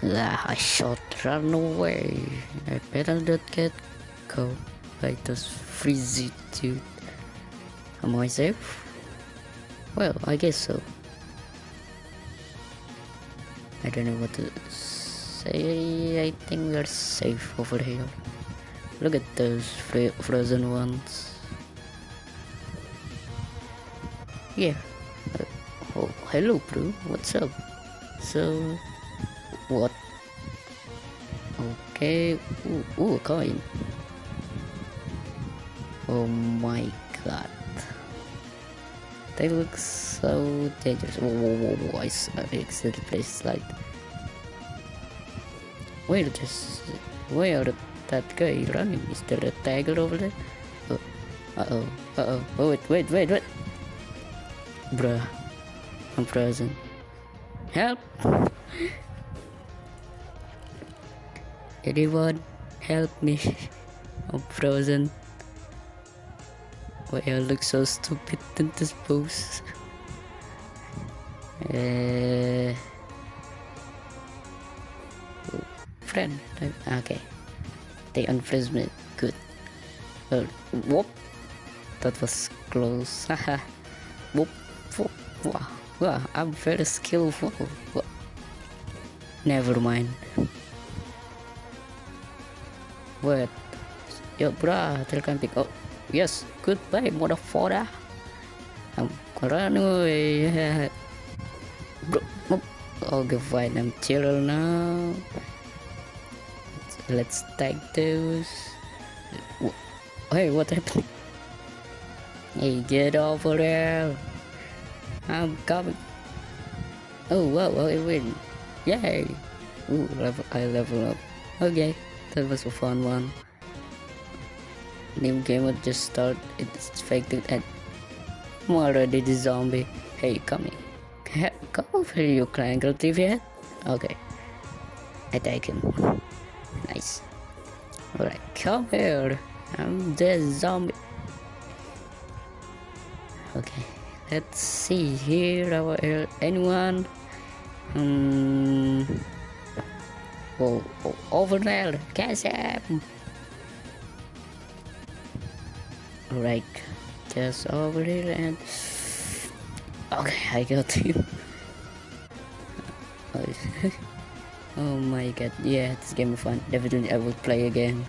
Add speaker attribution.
Speaker 1: I should run away. I better not get caught by those freezy dude. Am I safe? Well, I guess so. I don't know what to say. I think we're safe over here. Look at those frozen ones. Yeah. Oh, hello, bro. What's up? So, what? Okay. Ooh, a coin. Oh my god. They look so dangerous. Whoa. I see the place like. Where that guy running? Is there a tiger over there? Oh, oh, wait. Bruh, I'm frozen. Help! Anyone, help me. I'm frozen. Why I look so stupid in this pose? Friend, okay. They unfreeze me. Good. Whoop. That was close. Haha. Whoop. Wow, I'm very skillful. Never mind. What? Yo, bruh, 𝚐𝚘𝚘𝚎 Oh, yes. Goodbye, motherfucker. I'm running away. Bro. Okay, fine. I'm chill now. Let's take those. Hey, what happened? Hey, get over there. I'm coming. Oh, wow, I win. Yay. Ooh, I level up. Okay, that was a fun one. New game would just start. It's fake and I'm already the zombie. Hey, come here. Come over here, you triangle TV head. Okay. I take him. Nice. Alright, come here. I'm the zombie. Okay, let's see here. Anyone? Oh, over there. Catch him. Alright, just over here and. Okay, I got him. Oh my god, yeah, this game is fun. Definitely I will play again.